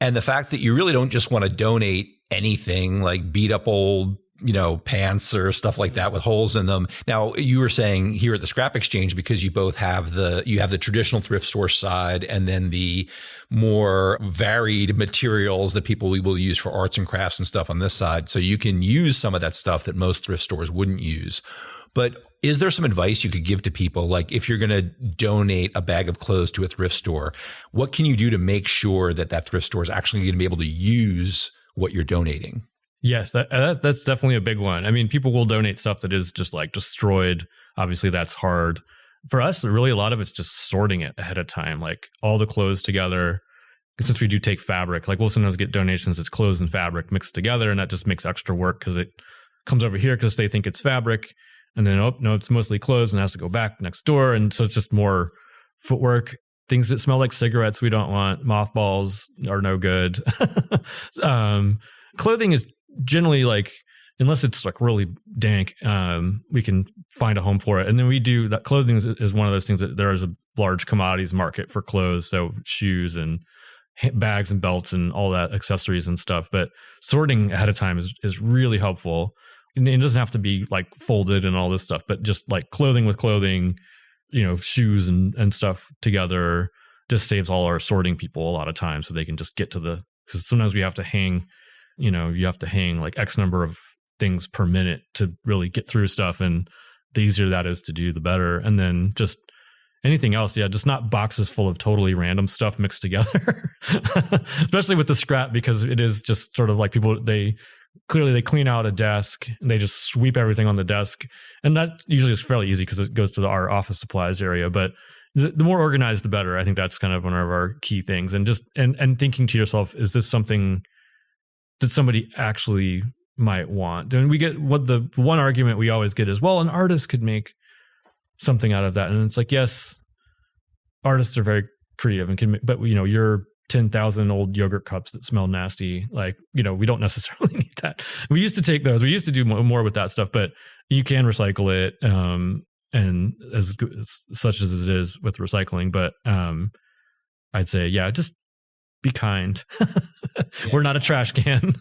And the fact that you really don't just want to donate anything like beat up old, pants or stuff like that with holes in them. Now, you were saying here at the Scrap Exchange, because you both have the traditional thrift store side and then the more varied materials that people will use for arts and crafts and stuff on this side. So you can use some of that stuff that most thrift stores wouldn't use. But is there some advice you could give to people? Like, if you're going to donate a bag of clothes to a thrift store, what can you do to make sure that thrift store is actually going to be able to use what you're donating? Yes, that's definitely a big one. I mean, people will donate stuff that is just like destroyed. Obviously, that's hard. For us, really, a lot of it's just sorting it ahead of time, like all the clothes together. Since we do take fabric, like we'll sometimes get donations that's clothes and fabric mixed together, and that just makes extra work because it comes over here because they think it's fabric. And then, no, it's mostly clothes and has to go back next door. And so it's just more footwork. Things that smell like cigarettes we don't want. Mothballs are no good. Clothing is generally like, unless it's like really dank, we can find a home for it. And then we do that. Clothing is one of those things that there is a large commodities market for clothes. So shoes and bags and belts and all that, accessories and stuff. But sorting ahead of time is really helpful. And it doesn't have to be like folded and all this stuff, but just like clothing with clothing, shoes and stuff together just saves all our sorting people a lot of time, so they can just get to because sometimes we have to hang, you have to hang like X number of things per minute to really get through stuff. And the easier that is to do, the better. And then just anything else. Yeah. Just not boxes full of totally random stuff mixed together, especially with the scrap, because it is just sort of like people, they clean out a desk and they just sweep everything on the desk. And that usually is fairly easy because it goes to our office supplies area. But the more organized, the better. I think that's kind of one of our key things. And just, and thinking to yourself, is this something that somebody actually might want? And we get the one argument we always get is, well, an artist could make something out of that. And it's like, yes, artists are very creative and can, but you're 10,000 old yogurt cups that smell nasty. Like, we don't necessarily need that. We used to take those. We used to do more with that stuff, but you can recycle it. And as good, such as it is with recycling, but I'd say, yeah, just be kind. We're not a trash can.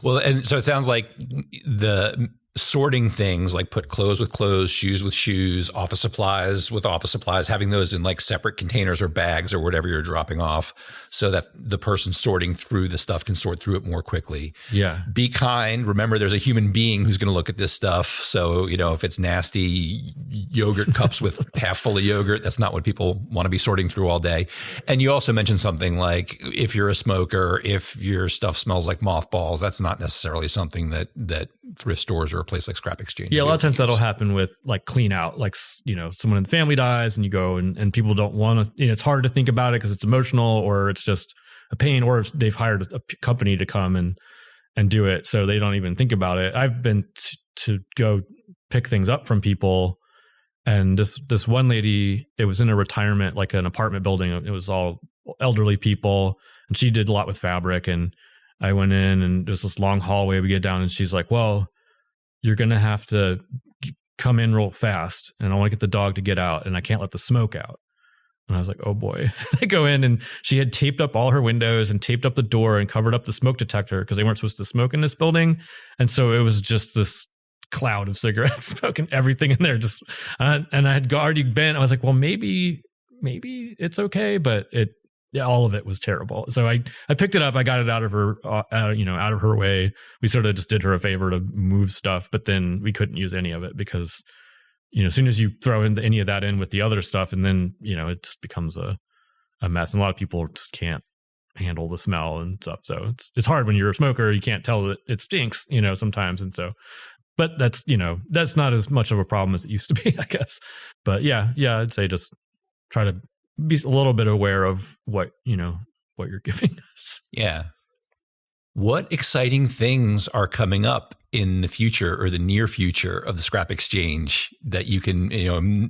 Well, and so it sounds like the sorting things, like put clothes with clothes, shoes with shoes, office supplies with office supplies, having those in like separate containers or bags or whatever you're dropping off, so that the person sorting through the stuff can sort through it more quickly. Yeah. Be kind. Remember, there's a human being who's going to look at this stuff. So, if it's nasty yogurt cups with half full of yogurt, that's not what people want to be sorting through all day. And you also mentioned something like, if you're a smoker, if your stuff smells like mothballs, that's not necessarily something that thrift stores or a place like Scrap Exchange. Yeah, a lot of times that'll happen with like clean out, like, someone in the family dies and you go and people don't want to, it's hard to think about it because it's emotional, or it's just a pain, or they've hired a company to come and do it, so they don't even think about it. I've been to go pick things up from people, and this one lady, it was in a retirement, like an apartment building. It was all elderly people, and she did a lot with fabric. And I went in, and there's this long hallway we get down, and she's like, well, you're going to have to come in real fast and I want to get the dog to get out and I can't let the smoke out. And I was like, oh boy. I go in and she had taped up all her windows and taped up the door and covered up the smoke detector because they weren't supposed to smoke in this building. And so it was just this cloud of cigarette smoke and everything in there. Just and I had already been, I was like, well, maybe it's okay. But all of it was terrible. So I picked it up. I got it out of her, out of her way. We sort of just did her a favor to move stuff, but then we couldn't use any of it because as soon as you throw in any of that in with the other stuff, and then, it just becomes a mess. And a lot of people just can't handle the smell and stuff. So it's hard when you're a smoker. You can't tell that it stinks, sometimes. And so, but that's not as much of a problem as it used to be, I guess. But yeah, I'd say just try to be a little bit aware of what you're giving us. Yeah. What exciting things are coming up in the future or the near future of the Scrap Exchange that you can,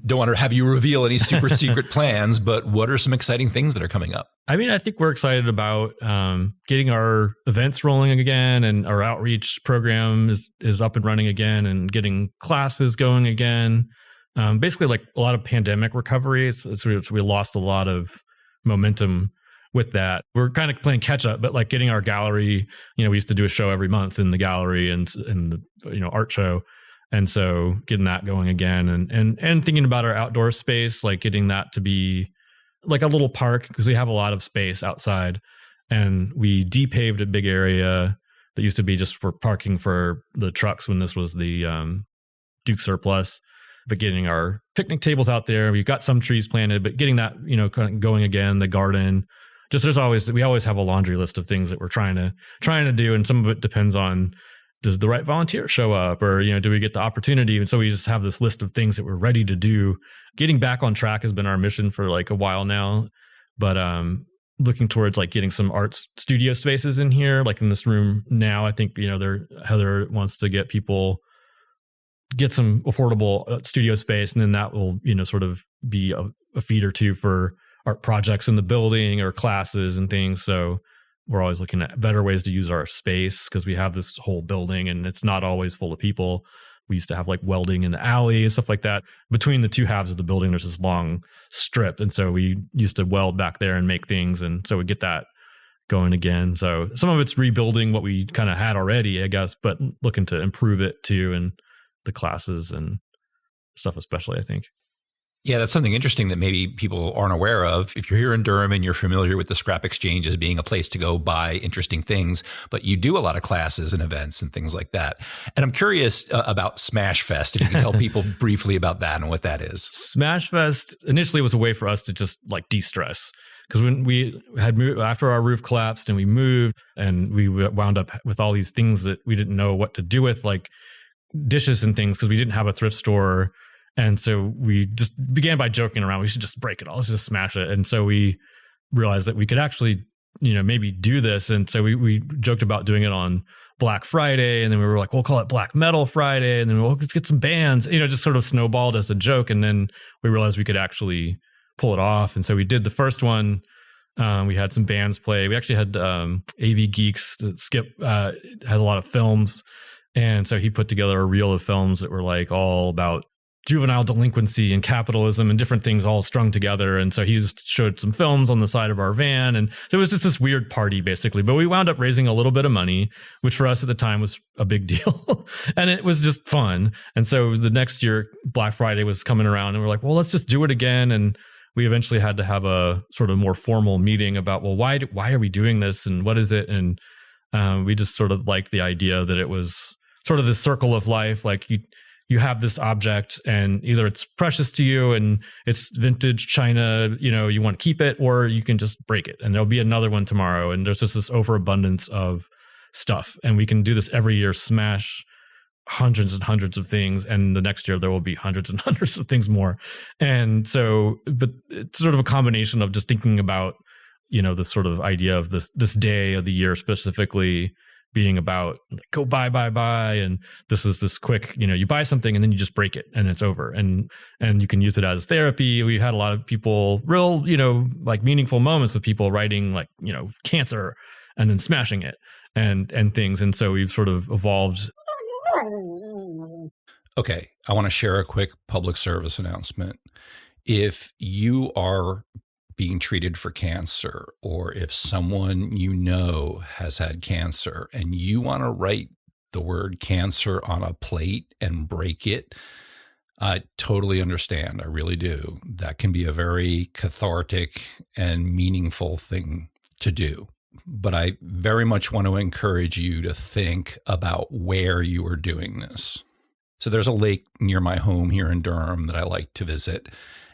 don't want to have you reveal any super secret plans, but what are some exciting things that are coming up? I mean, I think we're excited about getting our events rolling again, and our outreach program is up and running again, and getting classes going again. Basically, like a lot of pandemic recovery. We lost a lot of momentum with that. We're kind of playing catch up, but like getting our gallery, we used to do a show every month in the gallery and the art show. And so getting that going again and thinking about our outdoor space, like getting that to be like a little park, because we have a lot of space outside, and we depaved a big area that used to be just for parking for the trucks when this was the Duke surplus. But getting our picnic tables out there, we've got some trees planted, but getting that, kind of going again, the garden. We always have a laundry list of things that we're trying to do. And some of it depends on, does the right volunteer show up, or, do we get the opportunity? And so we just have this list of things that we're ready to do. Getting back on track has been our mission for like a while now, but looking towards like getting some art studio spaces in here, like in this room now. I think, Heather wants to get some affordable studio space, and then that will, sort of be a feed or two for art projects in the building or classes and things. So we're always looking at better ways to use our space, because we have this whole building and it's not always full of people. We used to have like welding in the alley and stuff like that. Between the two halves of the building, there's this long strip. And so we used to weld back there and make things. And so we get that going again. So some of it's rebuilding what we kind of had already, I guess, but looking to improve it too, and the classes and stuff especially, I think. Yeah, that's something interesting that maybe people aren't aware of. If you're here in Durham and you're familiar with the Scrap Exchange as being a place to go buy interesting things, but you do a lot of classes and events and things like that. And I'm curious about Smash Fest, if you can tell people briefly about that and what that is. Smash Fest initially was a way for us to just like de-stress. Because when we had moved, after our roof collapsed and we moved, and we wound up with all these things that we didn't know what to do with, like dishes and things, because we didn't have a thrift store. And so we just began by joking around. We should just break it all. Let's just smash it. And so we realized that we could actually, maybe do this. And so we joked about doing it on Black Friday. And then we were like, we'll call it Black Metal Friday. And then let's get some bands, just sort of snowballed as a joke. And then we realized we could actually pull it off. And so we did the first one. We had some bands play. We actually had AV Geeks. Skip has a lot of films. And so he put together a reel of films that were like all about juvenile delinquency and capitalism and different things all strung together. And so he just showed some films on the side of our van. And so it was just this weird party, basically. But we wound up raising a little bit of money, which for us at the time was a big deal. And it was just fun. And so the next year, Black Friday was coming around, and we're like, well, let's just do it again. And we eventually had to have a sort of more formal meeting about, well, why are we doing this, and what is it? And we just sort of liked the idea that it was sort of this circle of life. Like you have this object, and either it's precious to you and it's vintage china, you want to keep it, or you can just break it and there'll be another one tomorrow. And there's just this overabundance of stuff, and we can do this every year, smash hundreds and hundreds of things. And the next year there will be hundreds and hundreds of things more. And so, but it's sort of a combination of just thinking about, this sort of idea of this day of the year specifically being about like, go buy. And this is this quick, you buy something and then you just break it and it's over. And you can use it as therapy. We had a lot of people real, like meaningful moments with people writing like, cancer and then smashing it and things. And so we've sort of evolved. Okay, I want to share a quick public service announcement. If you are being treated for cancer, or if someone you know has had cancer and you want to write the word cancer on a plate and break it, I totally understand. I really do. That can be a very cathartic and meaningful thing to do. But I very much want to encourage you to think about where you are doing this. So there's a lake near my home here in Durham that I like to visit.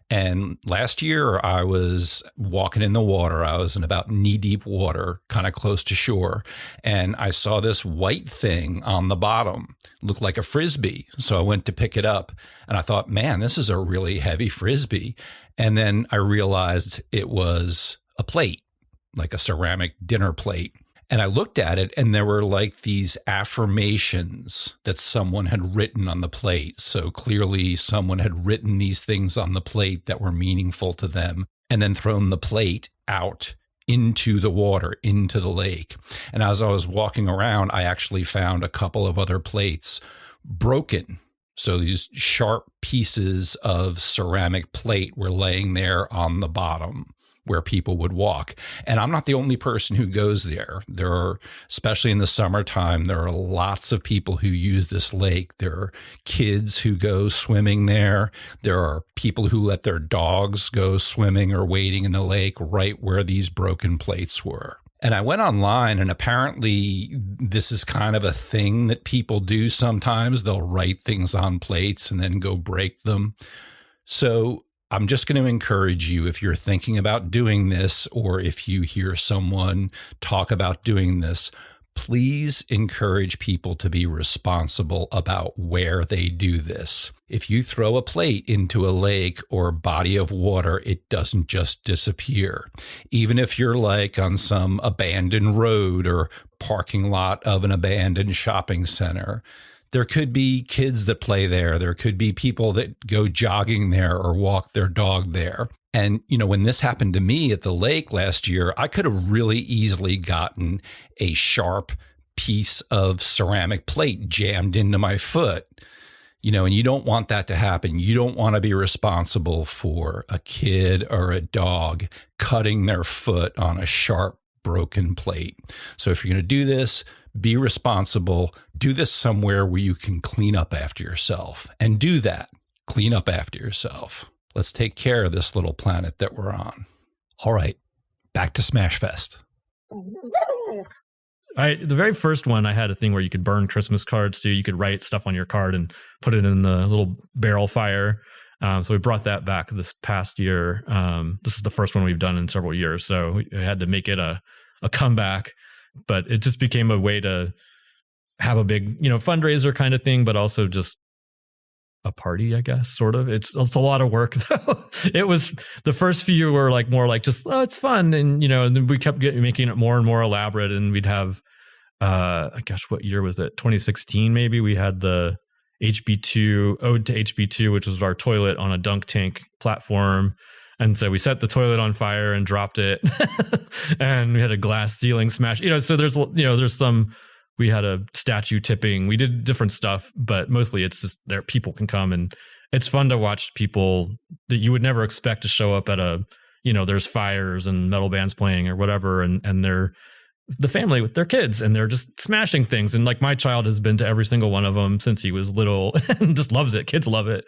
And last year I was walking in the water. I was in about knee-deep water, kind of close to shore. And I saw this white thing on the bottom. It looked like a Frisbee. So I went to pick it up and I thought, man, this is a really heavy Frisbee. And then I realized it was a plate, like a ceramic dinner plate. And I looked at it and there were like these affirmations that someone had written on the plate. So clearly someone had written these things on the plate that were meaningful to them and then thrown the plate out into the water, into the lake. And as I was walking around, I actually found a couple of other plates broken. So these sharp pieces of ceramic plate were laying there on the bottom where people would walk. And I'm not the only person who goes there. There are, especially in the summertime, there are lots of people who use this lake. There are kids who go swimming there. There are people who let their dogs go swimming or wading in the lake right where these broken plates were. And I went online, and apparently this is kind of a thing that people do sometimes. They'll write things on plates and then go break them. So I'm just going to encourage you, if you're thinking about doing this, or if you hear someone talk about doing this, please encourage people to be responsible about where they do this. If you throw a plate into a lake or body of water, it doesn't just disappear. Even if you're like on some abandoned road or parking lot of an abandoned shopping center, there could be kids that play there. There could be people that go jogging there or walk their dog there. And, you know, when this happened to me at the lake last year, I could have really easily gotten a sharp piece of ceramic plate jammed into my foot. You know, and you don't want that to happen. You don't want to be responsible for a kid or a dog cutting their foot on a sharp, broken plate. So if you're going to do this, be responsible. Do this somewhere where you can clean up after yourself, and do that. Clean up after yourself. Let's take care of this little planet that we're on. All right, back to Smash Fest. The very first one, I had a thing where you could burn Christmas cards too. You could write stuff on your card and put it in the little barrel fire. So we brought that back this past year. This is the first one we've done in several years. So we had to make it a comeback. But it just became a way to have a big, fundraiser kind of thing, but also just a party, I guess, sort of. It's a lot of work, though. It was, the first few were like more like just, oh, it's fun. And, and then we kept making it more and more elaborate. And we'd have, what year was it? 2016, maybe. We had the HB2, Ode to HB2, which was our toilet on a dunk tank platform. And so we set the toilet on fire and dropped it, and we had a glass ceiling smash. So there's some. We had a statue tipping. We did different stuff, but mostly it's just there. People can come, and it's fun to watch people that you would never expect to show up at a. There's fires and metal bands playing or whatever, and they're the family with their kids, and they're just smashing things. And like my child has been to every single one of them since he was little, and just loves it. Kids love it.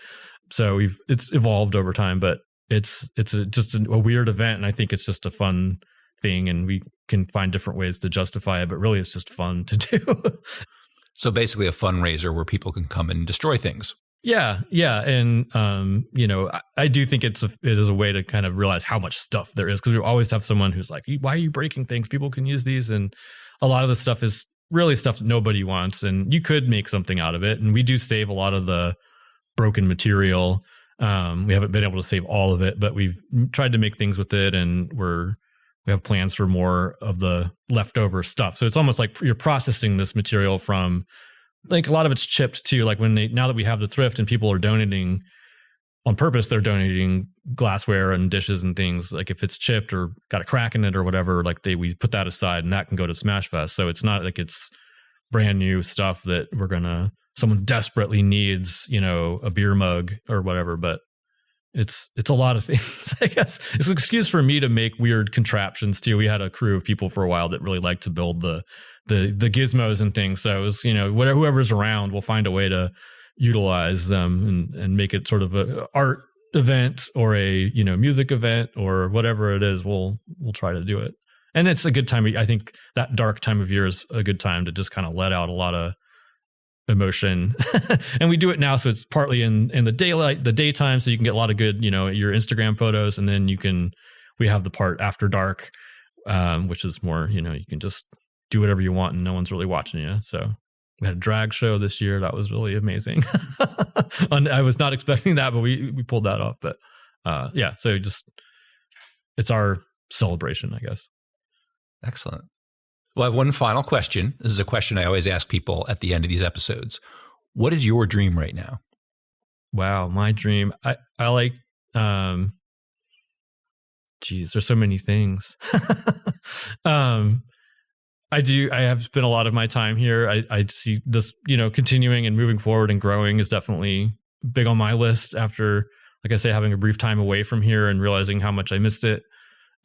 So it's evolved over time, but. It's just a weird event, and I think it's just a fun thing, and we can find different ways to justify it, but really it's just fun to do. So basically a fundraiser where people can come and destroy things. Yeah. And, I do think it is a way to kind of realize how much stuff there is, because we always have someone who's like, why are you breaking things? People can use these. And a lot of the stuff is really stuff that nobody wants, and you could make something out of it. And we do save a lot of the broken material. We haven't been able to save all of it, but we've tried to make things with it, and we have plans for more of the leftover stuff. So it's almost like you're processing this material from, like, a lot of it's chipped too. Like now that we have the thrift and people are donating on purpose, they're donating glassware and dishes and things. Like if it's chipped or got a crack in it or whatever, like we put that aside, and that can go to Smash Fest. So it's not like it's brand new stuff that we're going to someone desperately needs, a beer mug or whatever, but it's a lot of things, I guess. It's an excuse for me to make weird contraptions too. We had a crew of people for a while that really liked to build the gizmos and things. So it was, whoever's around will find a way to utilize them and make it sort of a art event or a, music event or whatever it is. We'll try to do it. And it's a good time. I think that dark time of year is a good time to just kind of let out a lot of emotion. And we do it now, so it's partly in the daytime, so you can get a lot of good, your Instagram photos, and then we have the part after dark, which is more, you can just do whatever you want and no one's really watching you. So we had a drag show this year that was really amazing. And I was not expecting that, but we pulled that off. But so it's our celebration, I guess. Excellent. Well, I have one final question. This is a question I always ask people at the end of these episodes. What is your dream right now? Wow, my dream. I like, there's so many things. I have spent a lot of my time here. I see this, continuing and moving forward and growing is definitely big on my list after, like I say, having a brief time away from here and realizing how much I missed it.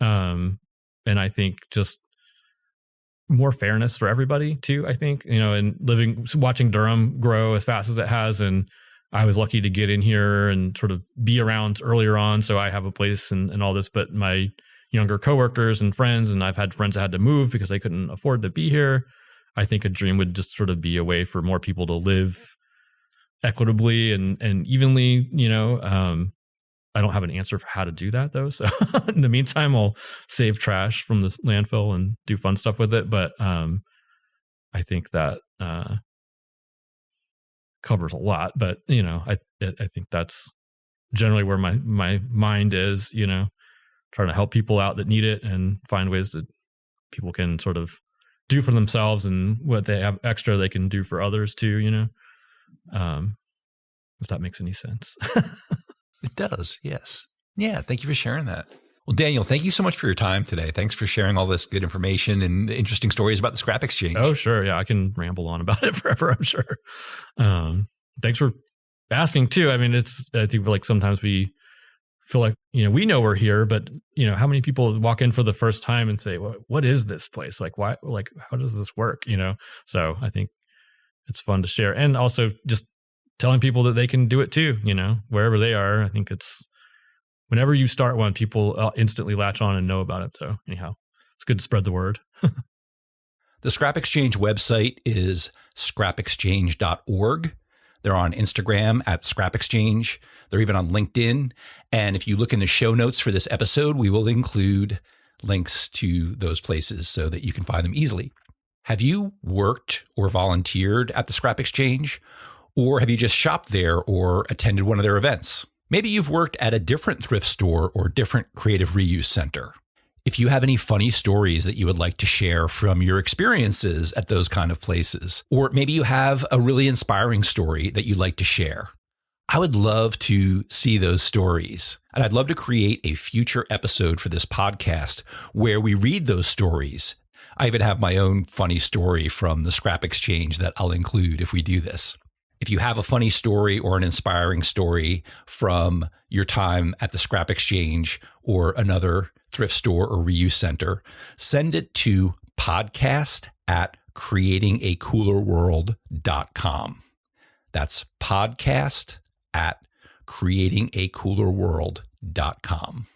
And I think just more fairness for everybody too, I think, and watching Durham grow as fast as it has. And I was lucky to get in here and sort of be around earlier on. So I have a place and all this, but my younger coworkers and friends, and I've had friends that had to move because they couldn't afford to be here. I think a dream would just sort of be a way for more people to live equitably and evenly, I don't have an answer for how to do that though. So in the meantime, I'll save trash from the landfill and do fun stuff with it. But I think that covers a lot. But I think that's generally where my mind is. Trying to help people out that need it and find ways that people can sort of do for themselves and what they have extra they can do for others too. If that makes any sense. It does, yes. Yeah, thank you for sharing that. Well, Daniel, thank you so much for your time today. Thanks for sharing all this good information and interesting stories about the Scrap Exchange. Oh, sure. Yeah, I can ramble on about it forever, I'm sure. Thanks for asking, too. I mean, I think like sometimes we feel like, we know we're here, but, how many people walk in for the first time and say, what is this place? Like, why? Like, how does this work? So I think it's fun to share. And also just telling people that they can do it too, wherever they are. I think it's whenever you start one, people instantly latch on and know about it. So anyhow, it's good to spread the word. The Scrap Exchange website is scrapexchange.org. They're on Instagram at Scrap Exchange. They're even on LinkedIn. And if you look in the show notes for this episode, we will include links to those places so that you can find them easily. Have you worked or volunteered at the Scrap Exchange? Or have you just shopped there or attended one of their events? Maybe you've worked at a different thrift store or different creative reuse center. If you have any funny stories that you would like to share from your experiences at those kind of places, or maybe you have a really inspiring story that you'd like to share, I would love to see those stories. And I'd love to create a future episode for this podcast where we read those stories. I even have my own funny story from the Scrap Exchange that I'll include if we do this. If you have a funny story or an inspiring story from your time at the Scrap Exchange or another thrift store or reuse center, send it to podcast@creatingacoolerworld.com. That's podcast@creatingacoolerworld.com.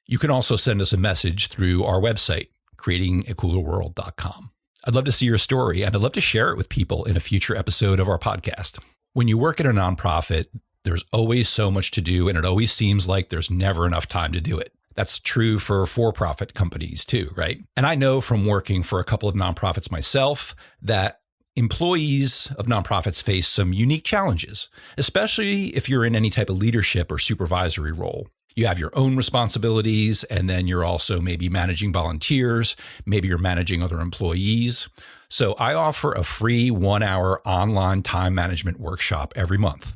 You can also send us a message through our website, creatingacoolerworld.com. I'd love to see your story, and I'd love to share it with people in a future episode of our podcast. When you work at a nonprofit, there's always so much to do, and it always seems like there's never enough time to do it. That's true for for-profit companies too, right? And I know from working for a couple of nonprofits myself that employees of nonprofits face some unique challenges, especially if you're in any type of leadership or supervisory role. You have your own responsibilities, and then you're also maybe managing volunteers. Maybe you're managing other employees. So I offer a free 1-hour online time management workshop every month.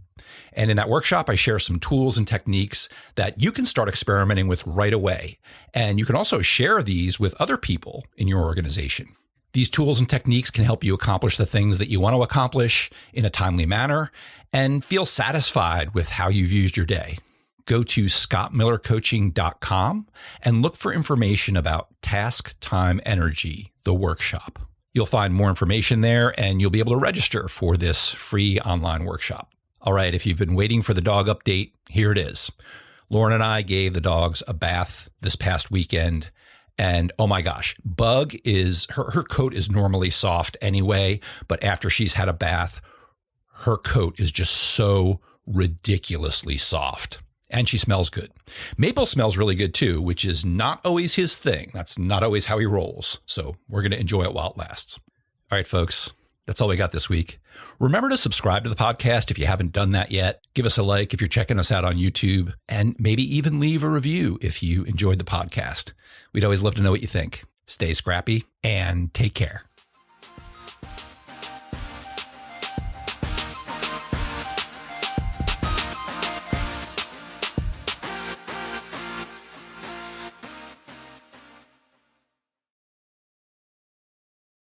And in that workshop, I share some tools and techniques that you can start experimenting with right away. And you can also share these with other people in your organization. These tools and techniques can help you accomplish the things that you want to accomplish in a timely manner and feel satisfied with how you've used your day. Go to scottmillercoaching.com and look for information about Task Time Energy, the workshop. You'll find more information there and you'll be able to register for this free online workshop. All right, if you've been waiting for the dog update, here it is. Lauren and I gave the dogs a bath this past weekend. And oh my gosh, Bug is, her coat is normally soft anyway, but after she's had a bath, her coat is just so ridiculously soft. And she smells good. Maple smells really good too, which is not always his thing. That's not always how he rolls. So we're going to enjoy it while it lasts. All right, folks, that's all we got this week. Remember to subscribe to the podcast if you haven't done that yet. Give us a like if you're checking us out on YouTube, and maybe even leave a review if you enjoyed the podcast. We'd always love to know what you think. Stay scrappy and take care.